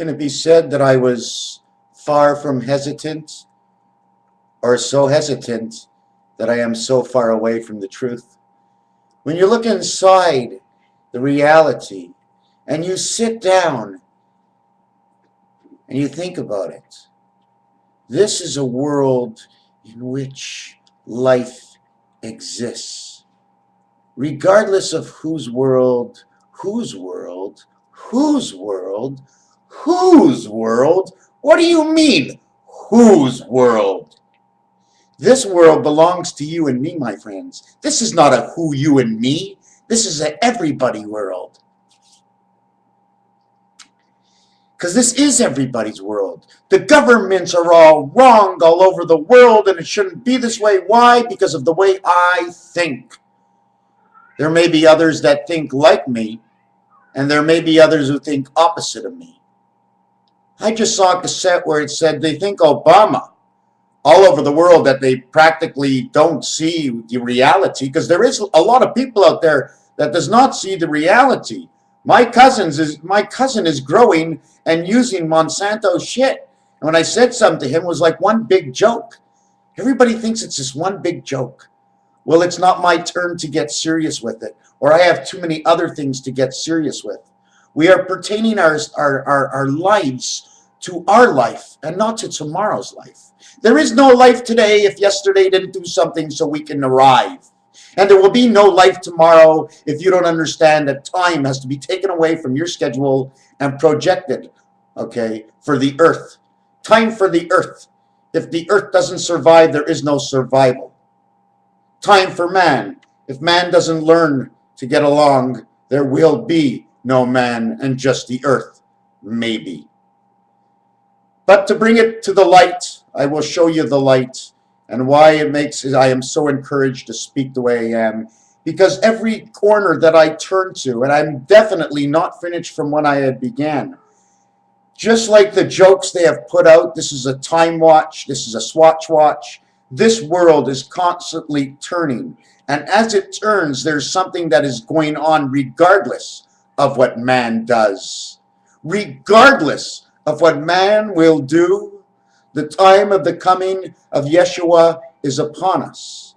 Can it be said that I was far from hesitant, or so hesitant that I am so far away from the truth? When you look inside the reality and you sit down and you think about it, this is a world in which life exists. Regardless of whose world, whose world, whose world, whose world? What do you mean, whose world? This world belongs to you and me, my friends. This is not a who, you, and me. This is an everybody world. Because this is everybody's world. The governments are all wrong all over the world, and it shouldn't be this way. Why? Because of the way I think. There may be others that think like me, and there may be others who think opposite of me. I just saw a cassette where it said they think Obama all over the world, that they practically don't see the reality, because there is a lot of people out there that does not see the reality. My cousin is growing and using Monsanto shit. And when I said something to him, it was like one big joke. Everybody thinks it's just one big joke. Well, it's not my turn to get serious with it, or I have too many other things to get serious with. We are pertaining our lives to our life and not to tomorrow's life. There is no life today if yesterday didn't do something so we can arrive. And there will be no life tomorrow if you don't understand that time has to be taken away from your schedule and projected, okay, for the earth. Time for the earth. If the earth doesn't survive, there is no survival. Time for man. If man doesn't learn to get along, there will be no man and just the earth, maybe. But to bring it to the light, I will show you the light and why it makes I am so encouraged to speak the way I am. Because every corner that I turn to, and I'm definitely not finished from when I had began, just like the jokes they have put out, this is a time watch, this is a swatch watch, this world is constantly turning. And as it turns, there's something that is going on regardless of what man does. Regardless of what man will do, the time of the coming of Yeshua is upon us.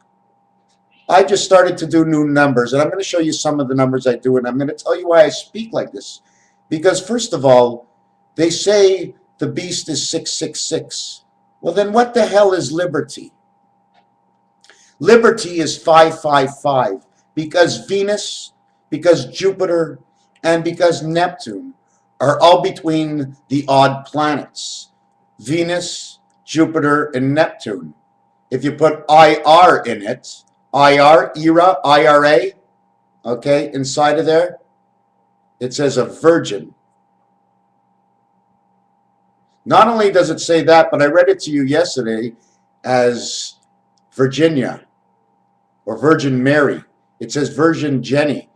I just started to do new numbers, and I'm going to show you some of the numbers I do, and I'm going to tell you why I speak like this. Because first of all, they say the beast is 666. Well, then what the hell is liberty? Liberty is 555, because Venus, because Jupiter, and because Neptune are all between the odd planets. Venus, Jupiter, and Neptune. If you put IR in it, IRA, okay, inside of there, it says a virgin. Not only does it say that, but I read it to you yesterday as Virginia or Virgin Mary. It says Virgin Jenny.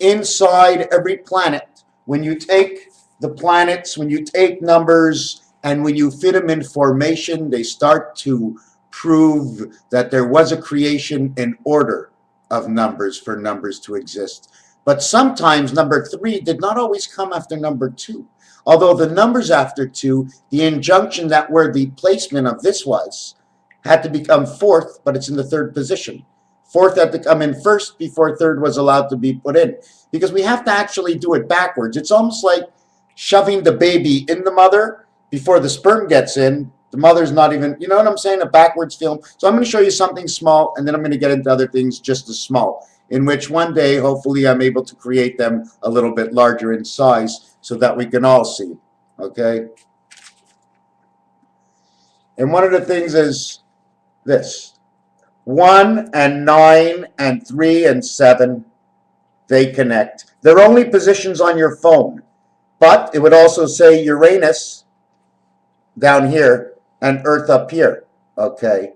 Inside every planet, when you take the planets, when you take numbers, and when you fit them in formation, they start to prove that there was a creation in order of numbers for numbers to exist. But sometimes number 3 did not always come after number 2. Although the numbers after 2, the injunction that where the placement of this was, had to become 4th, but it's in the 3rd position. 4th had to come in first before 3rd was allowed to be put in. Because we have to actually do it backwards. It's almost like shoving the baby in the mother before the sperm gets in. The mother's not even, you know what I'm saying, a backwards film. So I'm going to show you something small, and then I'm going to get into other things just as small, in which one day, hopefully, I'm able to create them a little bit larger in size so that we can all see, okay? And one of the things is this. 1 and 9 and 3 and 7, they connect. They're only positions on your phone, but it would also say Uranus down here and Earth up here, okay?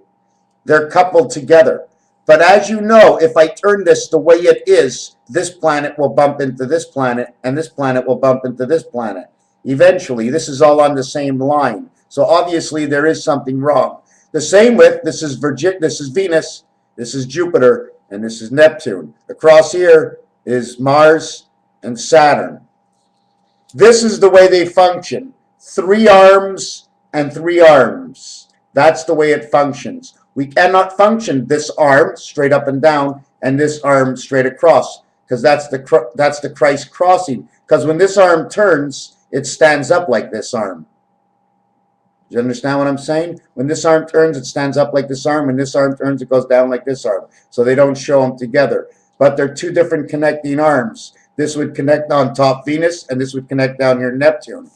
They're coupled together. But as you know, if I turn this the way it is, this planet will bump into this planet, and this planet will bump into this planet. Eventually, this is all on the same line. So obviously, there is something wrong. The same with, this is Venus, this is Jupiter, and this is Neptune. Across here is Mars and Saturn. This is the way they function. 3 arms and 3 arms. That's the way it functions. We cannot function this arm straight up and down and this arm straight across, because that's the Christ crossing. Because when this arm turns, it stands up like this arm. Do you understand what I'm saying? When this arm turns, it stands up like this arm. When this arm turns, it goes down like this arm. So they don't show them together. But they're 2 different connecting arms. This would connect on top Venus, and this would connect down here Neptune.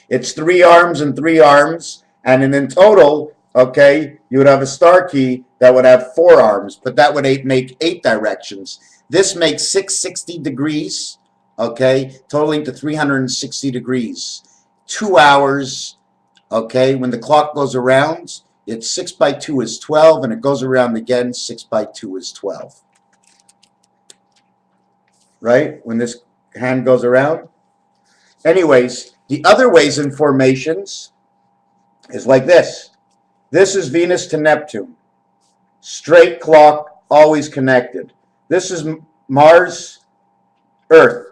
It's 3 arms and 3 arms, and in total, okay, you would have a star key that would have 4 arms, but that would make 8 directions. This makes 660 degrees, okay, totaling to 360 degrees. 2 hours, okay, when the clock goes around, it's 6 by 2 is 12, and it goes around again, 6 by 2 is 12. Right, when this hand goes around. Anyways, the other ways in formations is like this. This is Venus to Neptune. Straight clock, always connected. This is Mars, Earth.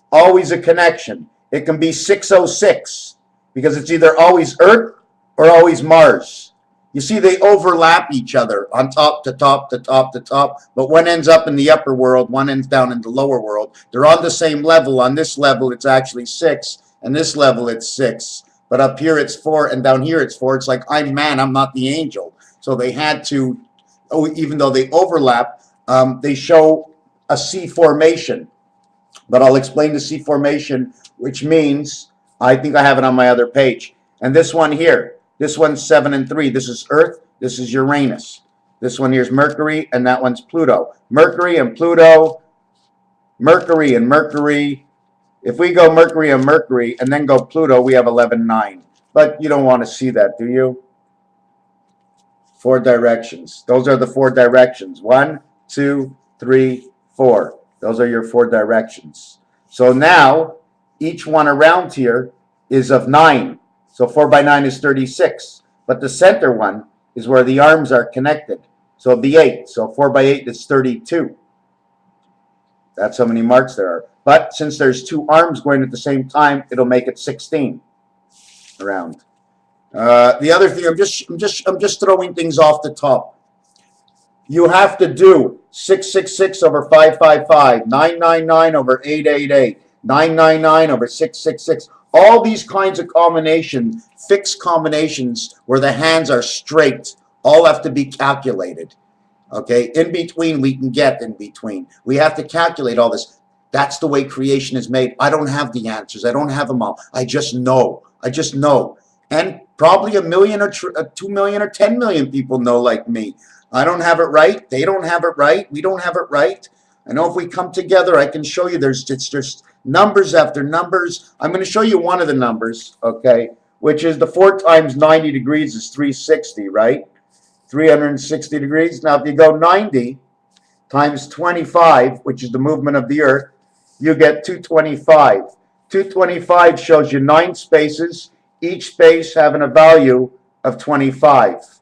Always a connection. It can be 606 because it's either always Earth or always Mars. You see, they overlap each other on top to top to top to top, but one ends up in the upper world, one ends down in the lower world. They're on the same level. On this level, it's actually 6, and this level, it's 6. But up here, it's 4, and down here, it's 4. It's like, I'm man, I'm not the angel. So they had to, even though they overlap, they show a C formation. But I'll explain the C formation, which means, I think I have it on my other page. And this one here. This one's 7 and 3. This is Earth. This is Uranus. This one here's Mercury, and that one's Pluto. Mercury and Pluto. Mercury and Mercury. If we go Mercury and Mercury and then go Pluto, we have 11-9. But you don't want to see that, do you? 4 directions. Those are the 4 directions. 1, 2, 3, 4. Those are your 4 directions. So now, each one around here is of 9. So 4 by 9 is 36. But the center one is where the arms are connected. So it'll be 8. So 4 by 8 is 32. That's how many marks there are. But since there's 2 arms going at the same time, it'll make it 16 around. The other thing, I'm just throwing things off the top. You have to do 666 over 555, 999 over 888, 999 over 666. All these kinds of combinations, fixed combinations where the hands are straight, all have to be calculated. Okay, in between, we can get in between. We have to calculate all this. That's the way creation is made. I don't have the answers. I don't have them all. I just know. I just know. And probably 1 million or 2 million or 10 million people know like me. I don't have it right. They don't have it right. We don't have it right. I know if we come together, I can show you it's just numbers after numbers. I'm going to show you one of the numbers, okay, which is the 4 times 90 degrees is 360, right? 360 degrees. Now, if you go 90 times 25, which is the movement of the Earth, you get 225. 225 shows you 9 spaces, each space having a value of 25,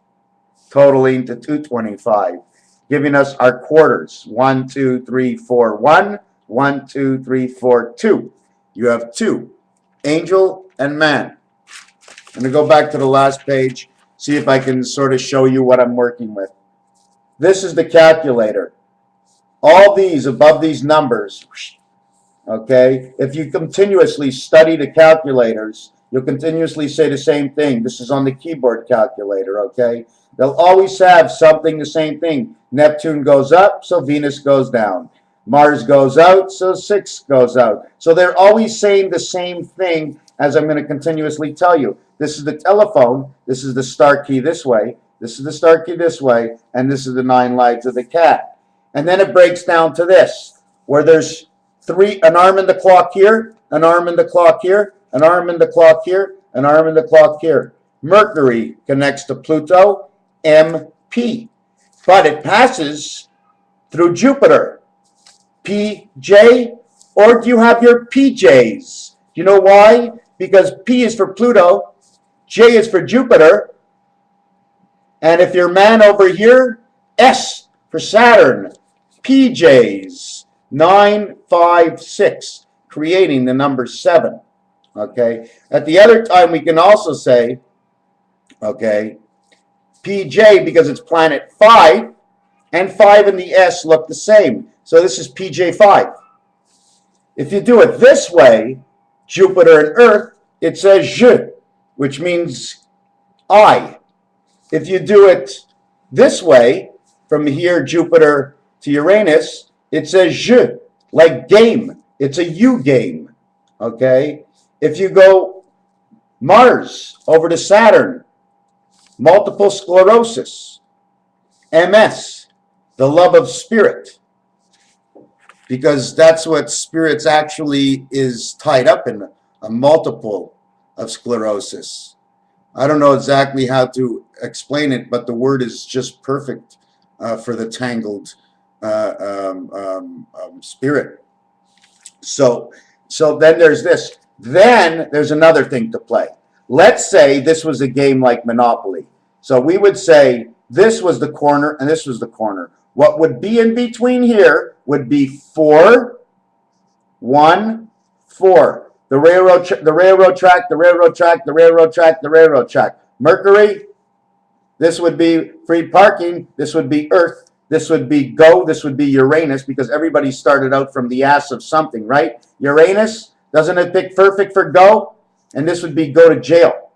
totaling to 225, giving us our quarters. 1, 2, 3, 4, 1. 1, 2, 3, 4, 2. You have 2, angel and man. I'm going to go back to the last page, see if I can sort of show you what I'm working with. This is the calculator. All these, above these numbers, okay, if you continuously study the calculators, you'll continuously say the same thing. This is on the keyboard calculator, okay? They'll always have something the same thing. Neptune goes up, so Venus goes down. Mars goes out, so 6 goes out. So they're always saying the same thing, as I'm going to continuously tell you. This is the telephone. This is the star key this way. This is the star key this way. And this is the 9 lives of the cat. And then it breaks down to this, where there's an arm in the clock here, an arm in the clock here, an arm in the clock here, an arm in the clock here. Mercury connects to Pluto, MP. But it passes through Jupiter. PJ, or do you have your PJs? Do you know why? Because P is for Pluto, J is for Jupiter, and if you're man over here, S for Saturn. PJs, 9, 5, 6, creating the number 7 Okay. At the other time, we can also say, okay, PJ, because it's planet 5, and 5 and the S look the same. So this is PJ5. If you do it this way, Jupiter and Earth, it says je, which means I. If you do it this way, from here, Jupiter to Uranus, it says je, like game. It's a U game, okay? If you go Mars over to Saturn, multiple sclerosis, MS, the love of spirit, because that's what spirits actually is tied up in, a multiple of sclerosis. I don't know exactly how to explain it, but the word is just perfect for the tangled spirit. So then there's this. Then there's another thing to play. Let's say this was a game like Monopoly. So we would say this was the corner and this was the corner. What would be in between here would be 4, 1, 4. The railroad track, the railroad track, the railroad track, the railroad track, the railroad track. Mercury, this would be free parking. This would be Earth. This would be go. This would be Uranus, because everybody started out from the ass of something, right? Uranus, doesn't it pick perfect for go? And this would be go to jail.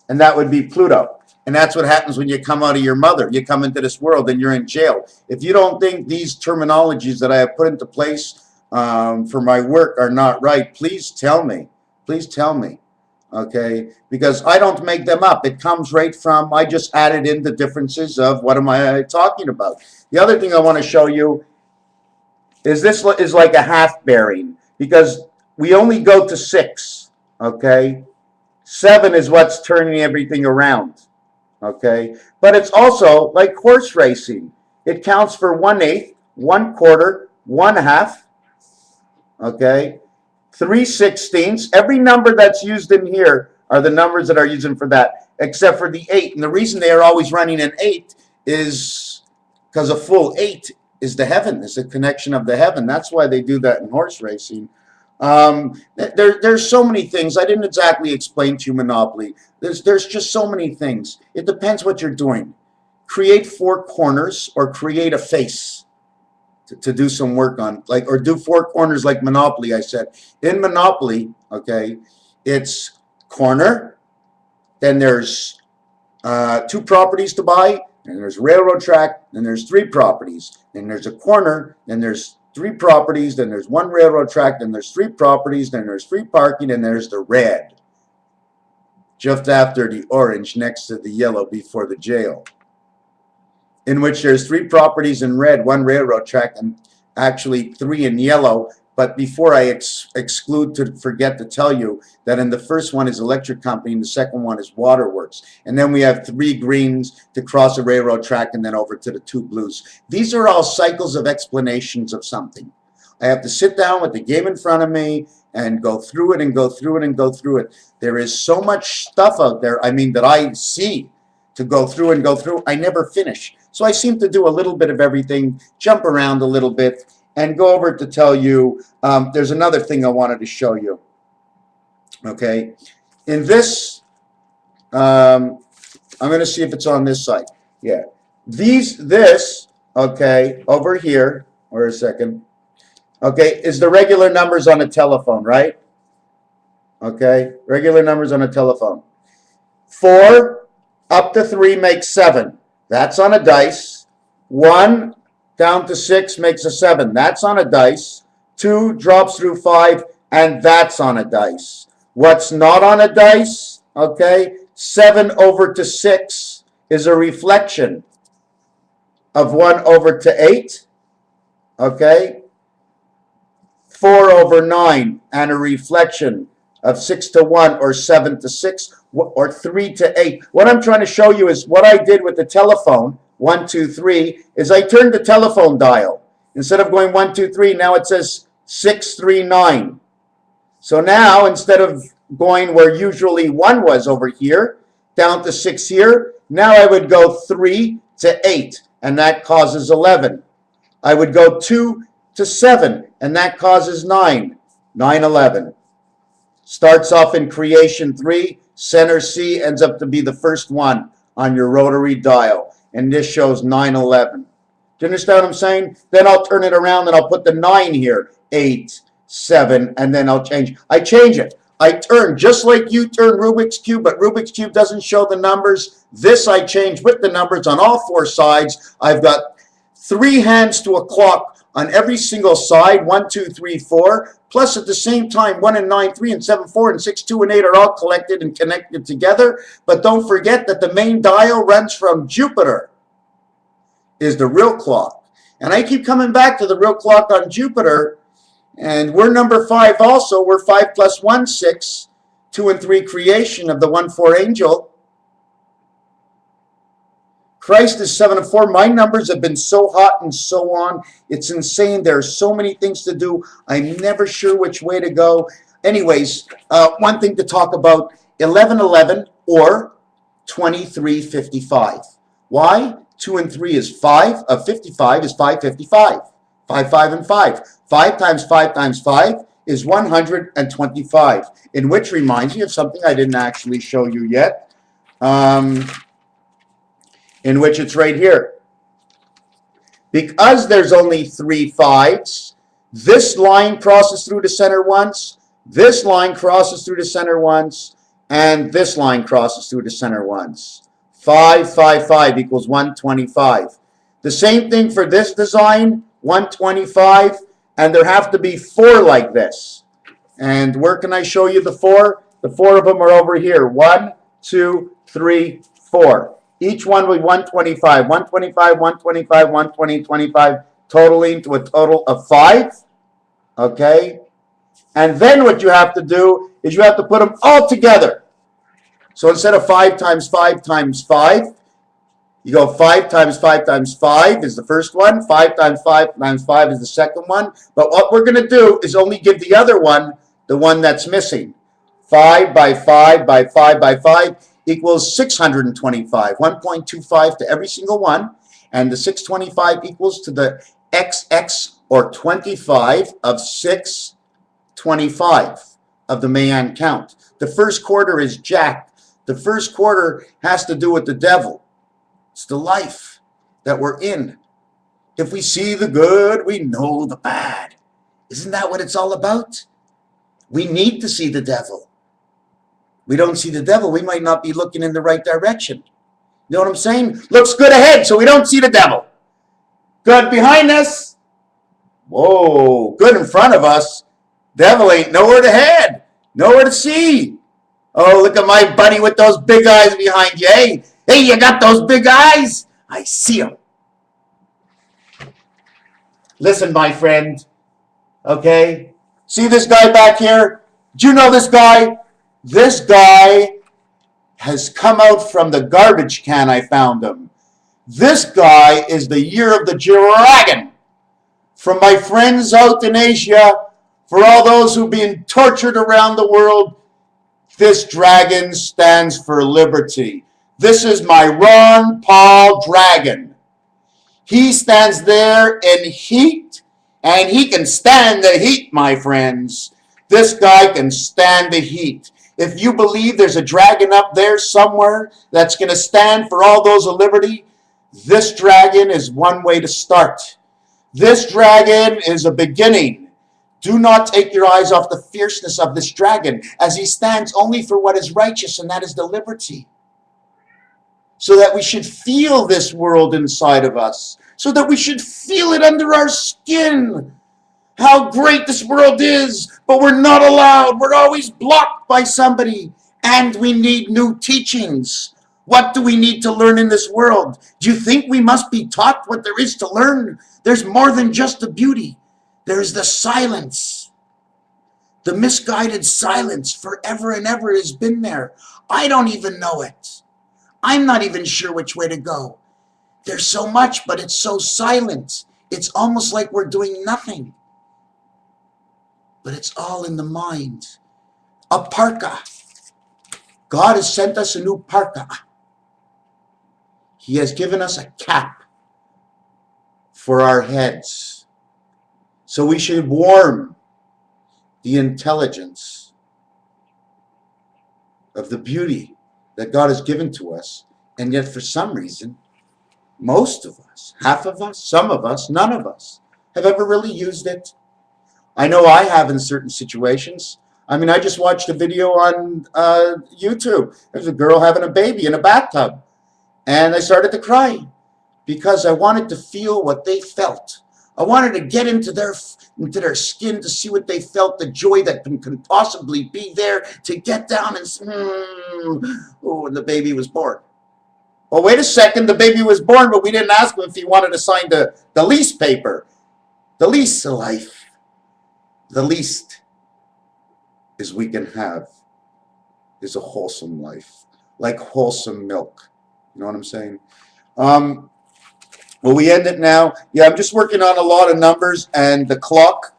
And that would be Pluto. And that's what happens when you come out of your mother. You come into this world and you're in jail. If you don't think these terminologies that I have put into place for my work are not right, please tell me. Please tell me. Okay? Because I don't make them up. It comes right from, I just added in the differences of what am I talking about. The other thing I want to show you is this is like a half bearing, because we only go to 6. Okay? 7 is what's turning everything around. Okay, but it's also like horse racing. It counts for 1/8, 1/4, 1/2. Okay, 3/16. Every number that's used in here are the numbers that are used for that, except for the 8. And the reason they are always running an 8 is because a full 8 is the heaven. It's a connection of the heaven. That's why they do that in horse racing. There's so many things. I didn't exactly explain to you Monopoly. There's just so many things. It depends what you're doing. Create 4 corners or create a face to do some work on, like, or do 4 corners like Monopoly. I said in Monopoly, okay, it's corner, then there's 2 properties to buy, and there's railroad track, then there's 3 properties, then there's a corner, then there's 3 properties, then there's 1 railroad track, then there's 3 properties, then there's free parking, and there's the red, just after the orange, next to the yellow before the jail, in which there's 3 properties in red, 1 railroad track, and actually 3 in yellow. But before I exclude to forget to tell you that in the first one is electric company and the second one is waterworks. And then we have 3 greens to cross a railroad track and then over to the 2 blues. These are all cycles of explanations of something. I have to sit down with the game in front of me and go through it and go through it and go through it. There is so much stuff out there, I mean, that I see to go through and go through. I never finish. So I seem to do a little bit of everything, jump around a little bit, and go over to tell you, there's another thing I wanted to show you. Okay, in this, I'm going to see if it's on this side. Yeah, this, okay, over here, or a second, okay, is the regular numbers on a telephone, right? Okay, regular numbers on a telephone. 4 up to 3 makes 7. That's on a dice. 1 down to 6 makes a 7. That's on a dice. 2 drops through 5, and that's on a dice. What's not on a dice? Okay, 7 over to 6 is a reflection of 1 over to 8. Okay, 4 over 9 and a reflection of 6 to 1 or 7 to 6 or 3 to 8. What I'm trying to show you is what I did with the telephone. 1, 2, 3 is I turned the telephone dial. Instead of going 1, 2, 3, now it says 6, 3, 9. So now instead of going where usually 1 was over here, down to 6 here, now I would go 3 to 8, and that causes 11. I would go 2 to 7, and that causes 9. 9, 11. Starts off in creation 3, center C ends up to be the first one on your rotary dial. And this shows 911. Do you understand what I'm saying? Then I'll turn it around and I'll put the 9 here. 8, 7, and then I'll change. I change it. I turn just like you turn Rubik's Cube, but Rubik's Cube doesn't show the numbers. This I change with the numbers on all 4 sides. I've got 3 hands to a clock on every single side, 1, 2, 3, 4, plus at the same time 1 and 9, 3 and 7, 4 and 6, 2 and 8 are all collected and connected together. But don't forget that the main dial runs from Jupiter, is the real clock. And I keep coming back to the real clock on Jupiter, and we're number 5 also. We're 5 plus 1, 6, 2 and 3 creation of the 1-4 angel. Christ is 7 and 4. My numbers have been so hot and so on. It's insane. There are so many things to do. I'm never sure which way to go. Anyways, one thing to talk about, 1111 or 2355. Why? 2 and 3 is 5. 55 is 555. 5, 5, and 5. 5 times 5 times 5 is 125. In which reminds me of something I didn't actually show you yet. In which it's right here. Because there's only 3 5s, this line crosses through the center once, this line crosses through the center once, and this line crosses through the center once. 5, 5, 5 equals 125. The same thing for this design, 125, and there have to be 4 like this. And where can I show you the 4? The 4 of them are over here. 1, 2, 3, 4. Each one will be 125, 125, 125, 120, 25, totaling to a total of 5. Okay? And then what you have to do is you have to put them all together. So instead of 5 times 5 times 5, you go 5 times 5 times 5 is the first one. 5 times 5 times 5 is the second one. But what we're going to do is only give the other one the one that's missing. 5 by 5 by 5 by 5 equals 625, 1.25 to every single one, and the 625 equals to the XX, or 25 of 625 of the Mayan count. The first quarter is Jack. The first quarter has to do with the devil. It's the life that we're in. If we see the good, we know the bad. Isn't that what it's all about? We need to see the devil. We don't see the devil, we might not be looking in the right direction. You know what I'm saying? Looks good ahead, so we don't see the devil. Good behind us. Whoa, good in front of us. Devil ain't nowhere to head, nowhere to see. Oh, look at my buddy with those big eyes behind you. Hey, you got those big eyes? I see them. Listen, my friend, okay? See this guy back here? Do you know this guy? This guy has come out from the garbage can I found him. This guy is the year of the dragon. From my friends out in Asia, for all those who've been tortured around the world, this dragon stands for liberty. This is my Ron Paul dragon. He stands there in heat, and he can stand the heat, my friends. This guy can stand the heat. If you believe there's a dragon up there somewhere that's going to stand for all those of liberty, this dragon is one way to start. This dragon is a beginning. Do not take your eyes off the fierceness of this dragon, as he stands only for what is righteous, and that is the liberty. So that we should feel this world inside of us, so that we should feel it under our skin. How great this world is, but we're not allowed. We're always blocked by somebody, and we need new teachings. What do we need to learn in this world? Do you think we must be taught what there is to learn? There's more than just the beauty. There's the silence. The misguided silence forever and ever has been there. I don't even know it. I'm not even sure which way to go. There's so much, but it's so silent. It's almost like we're doing nothing. But it's all in the mind. A parka. God has sent us a new parka. He has given us a cap for our heads. So we should warm the intelligence. of the beauty that God has given to us. And yet for some reason, most of us, half of us, some of us, none of us, have ever really used it. I know I have in certain situations. I mean, I just watched a video on YouTube. There's a girl having a baby in a bathtub. And I started to cry because I wanted to feel what they felt. I wanted to get into their skin to see what they felt, the joy that can possibly be there to get down and oh, and the baby was born. Well, wait a second, the baby was born, but we didn't ask him if he wanted to sign the lease paper. The lease of life. The least is we can have is a wholesome life, like wholesome milk. You know what I'm saying? Well, we end it now. Yeah, I'm just working on a lot of numbers and the clock.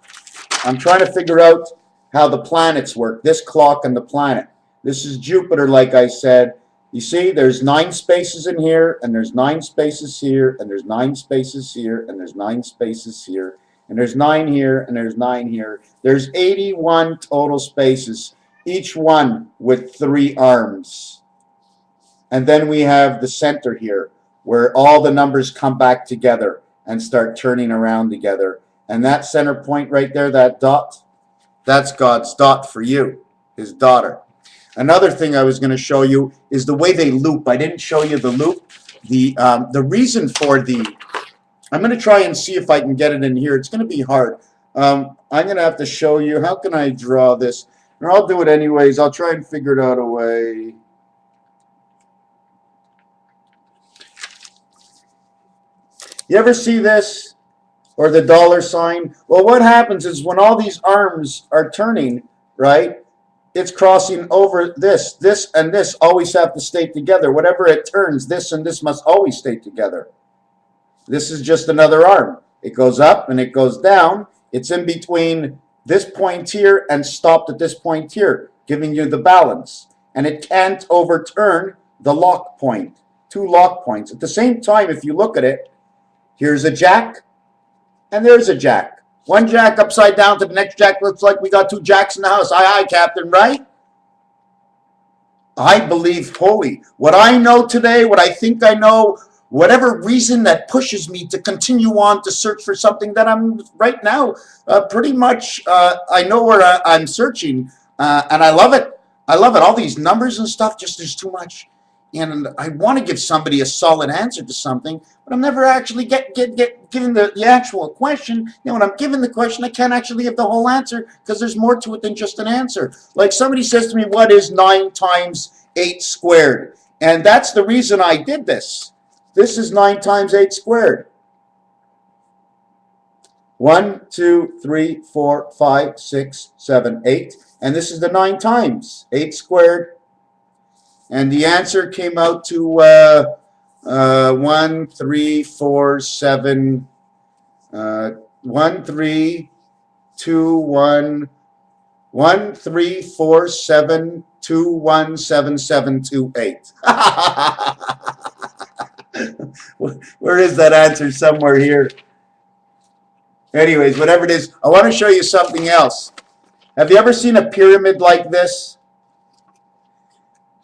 I'm trying to figure out how the planets work, this clock and the planet. This is Jupiter, like I said. You see, there's 9 spaces in here, and there's 9 spaces here, and there's 9 spaces here, and there's 9 spaces here, and there's 9 here, and there's 9 here. There's 81 total spaces, each one with 3 arms. And then we have the center here, where all the numbers come back together and start turning around together. And that center point right there, that dot, that's God's dot for you, his daughter. Another thing I was going to show you is the way they loop. I didn't show you the loop. The reason for I'm going to try and see if I can get it in here. It's going to be hard. I'm going to have to show you. How can I draw this? Or I'll do it anyways. I'll try and figure it out a way. You ever see this? Or the dollar sign? Well, what happens is when all these arms are turning, right, it's crossing over this. This and this always have to stay together. Whatever it turns, this and this must always stay together. This is just another arm. It goes up and it goes down. It's in between this point here and stopped at this point here, giving you the balance. And it can't overturn the lock point. 2 lock points. At the same time, if you look at it, here's a jack, and there's a jack. 1 jack upside down to the next jack. Looks like we got 2 jacks in the house. Aye, aye, Captain, right? I believe fully. What I know today, what I think I know, whatever reason that pushes me to continue on to search for something that I'm right now, pretty much, I know where I'm searching, and I love it. I love it. All these numbers and stuff, just there's too much. And I want to give somebody a solid answer to something, but I'm never actually given the actual question. You know, when I'm given the question, I can't actually give the whole answer because there's more to it than just an answer. Like somebody says to me, what is 9 times 8 squared? And that's the reason I did this. This is 9 times 8 squared. 1, 2, 3, 4, 5, 6, 7, 8. And this is the 9 times 8 squared. And the answer came out to 1, 3, 4, 7, 1, 3, 2, 1, 1, 3, 4, 7, 2, 1, 7, 7, 2, 8. Where is that answer? Somewhere here. Anyways, whatever it is, I want to show you something else. Have you ever seen a pyramid like this?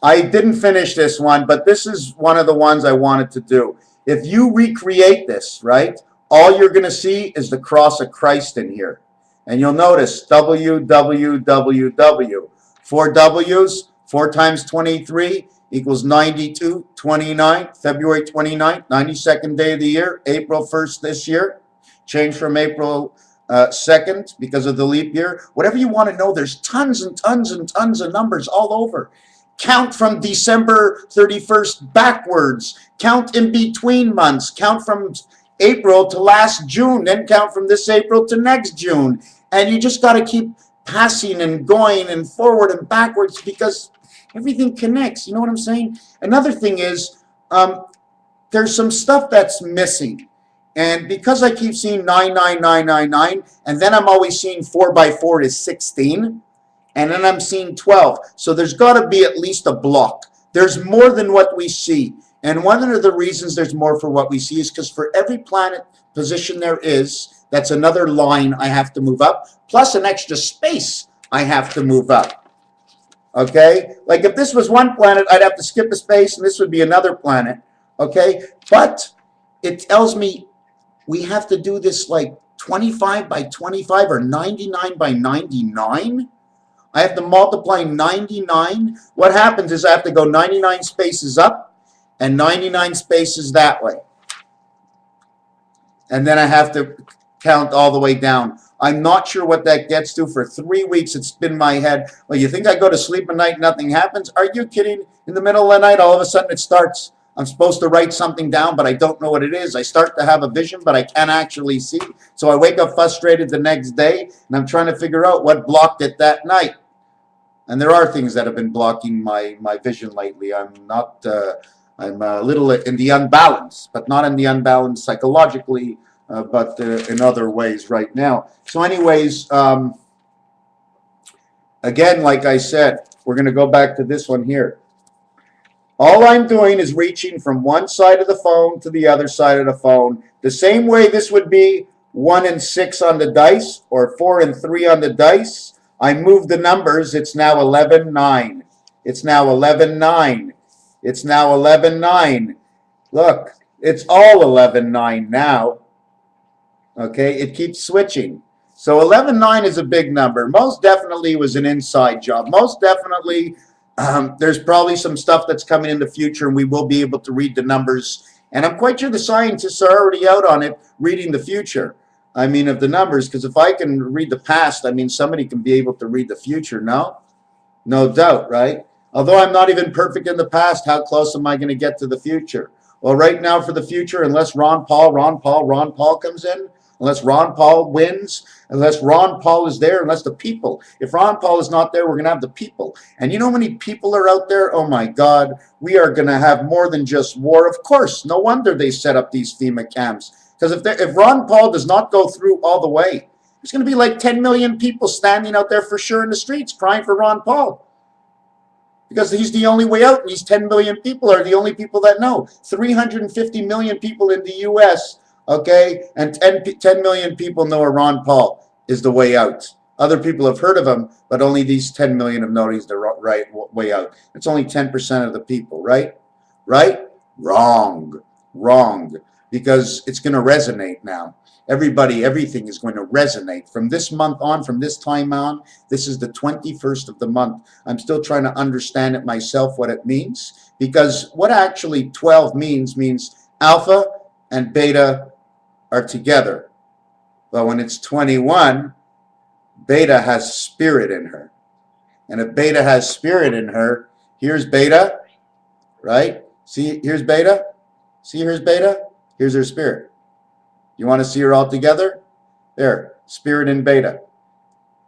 I didn't finish this one, but this is one of the ones I wanted to do. If you recreate this, right, all you're going to see is the cross of Christ in here. And you'll notice WWWW. 4 W's, 4 times 23 equals 92, 29, February 29th, 92nd day of the year, April 1st this year. Changed from April 2nd because of the leap year. Whatever you want to know, there's tons and tons and tons of numbers all over. Count from December 31st backwards. Count in between months. Count from April to last June. Then count from this April to next June. And you just got to keep passing and going and forward and backwards because everything connects. You know what I'm saying? Another thing is there's some stuff that's missing. And because I keep seeing 99999, and then I'm always seeing 4 by 4 is 16. And then I'm seeing 12. So there's got to be at least a block. There's more than what we see. And one of the reasons there's more for what we see is because for every planet position there is, that's another line I have to move up, plus an extra space I have to move up. Okay? Like if this was one planet, I'd have to skip a space and this would be another planet. Okay? But it tells me we have to do this like 25 by 25 or 99 by 99. I have to multiply 99. What happens is I have to go 99 spaces up and 99 spaces that way. And then I have to count all the way down. I'm not sure what that gets to. For 3 weeks, it's been in my head. Well, you think I go to sleep at night, nothing happens? Are you kidding? In the middle of the night, all of a sudden it starts. I'm supposed to write something down, but I don't know what it is. I start to have a vision, but I can't actually see. So I wake up frustrated the next day, and I'm trying to figure out what blocked it that night. And there are things that have been blocking my vision lately. I'm a little in the unbalance, but not in the unbalance psychologically, but in other ways right now. So anyways, again, like I said, we're going to go back to this one here. All I'm doing is reaching from one side of the phone to the other side of the phone. The same way this would be 1 and 6 on the dice or 4 and 3 on the dice. I move the numbers. It's now 11, 9. It's now 11, 9. It's now 11, 9. Look, it's all 11, 9 now. Okay, it keeps switching. So 11, 9 is a big number. Most definitely was an inside job. Most definitely there's probably some stuff that's coming in the future and we will be able to read the numbers. And I'm quite sure the scientists are already out on it, reading the future. I mean, of the numbers, because if I can read the past, I mean, somebody can be able to read the future, no? No doubt, right? Although I'm not even perfect in the past, how close am I going to get to the future? Well, right now for the future, unless Ron Paul comes in, unless Ron Paul wins, unless Ron Paul is there, unless the people. If Ron Paul is not there, we're going to have the people. And you know how many people are out there? Oh my God, we are going to have more than just war. Of course, no wonder they set up these FEMA camps. Because if Ron Paul does not go through all the way, there's going to be like 10 million people standing out there for sure in the streets crying for Ron Paul. Because he's the only way out, and these 10 million people are the only people that know. 350 million people in the U.S., okay, and 10 million people know Ron Paul is the way out. Other people have heard of him, but only these 10 million have known he's the right way out. It's only 10% of the people, right? Right? Wrong. Wrong. Because it's going to resonate now. Everybody, everything is going to resonate. From this month on, from this time on, this is the 21st of the month. I'm still trying to understand it myself, what it means. Because what actually 12 means alpha and beta are together. But when it's 21, beta has spirit in her. And if beta has spirit in her, here's beta, right? See, here's beta. See, here's beta. Here's her spirit. You want to see her all together? There, spirit in beta.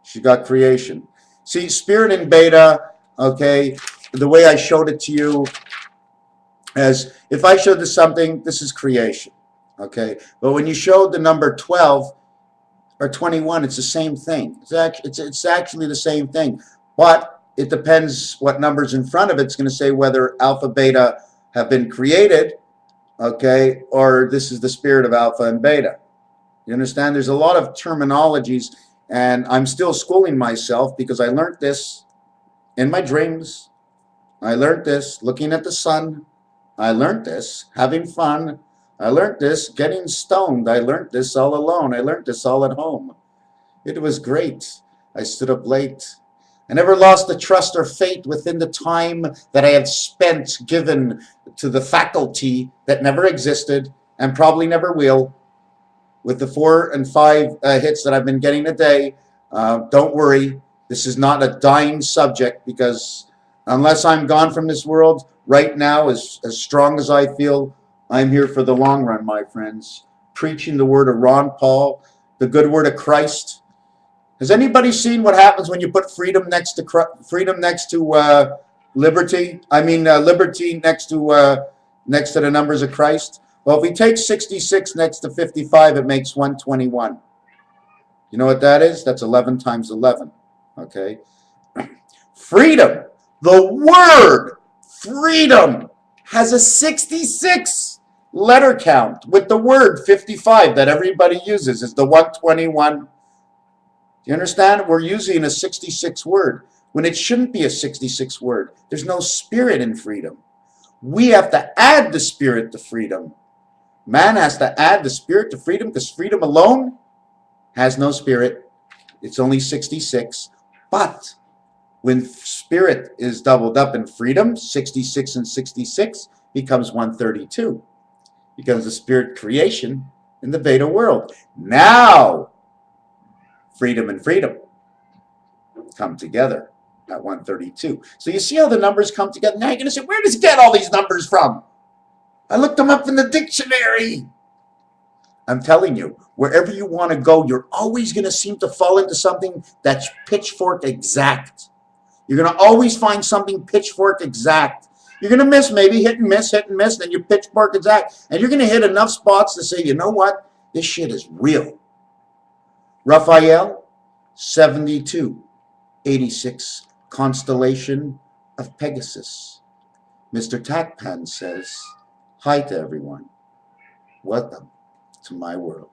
She got creation. See, spirit in beta, okay, the way I showed it to you, as if I showed this something, this is creation, okay? But when you showed the number 12 or 21, it's the same thing. It's actually the same thing. But it depends what number's in front of it. It's going to say whether alpha, beta have been created, okay, or this is the spirit of alpha and beta. You understand? There's a lot of terminologies, and I'm still schooling myself because I learned this in my dreams. I learned this looking at the sun. I learned this having fun. I learned this getting stoned. I learned this all alone. I learned this all at home. It was great. I stood up late. I never lost the trust or faith within the time that I had spent given to the faculty that never existed and probably never will. With the 4 and 5 hits that I've been getting a day, don't worry. This is not a dying subject, because unless I'm gone from this world right now, as strong as I feel, I'm here for the long run, my friends. Preaching the word of Ron Paul, the good word of Christ. Has anybody seen what happens when you put freedom next to liberty? I mean liberty next to the numbers of Christ. Well, if we take 66 next to 55, it makes 121. You know what that is? That's 11 times 11. Okay. Freedom. The word freedom has a 66 letter count, with the word 55 that everybody uses is the 121. Do you understand? We're using a 66 word. when it shouldn't be a 66 word. There's no spirit in freedom. We have to add the spirit to freedom. Man has to add the spirit to freedom because freedom alone has no spirit. It's only 66. But when spirit is doubled up in freedom, 66 and 66 becomes 132. Becomes the spirit creation in the Veda world. Now, freedom and freedom come together at 132. So you see how the numbers come together? Now you're going to say, where does he get all these numbers from? I looked them up in the dictionary. I'm telling you, wherever you want to go, you're always going to seem to fall into something that's pitchfork exact. You're going to always find something pitchfork exact. You're going to miss, maybe hit and miss, then you pitchfork exact. And you're going to hit enough spots to say, you know what? This shit is real. Raphael, 72, 86, constellation of Pegasus. MrTacpans says, hi to everyone. Welcome to my world.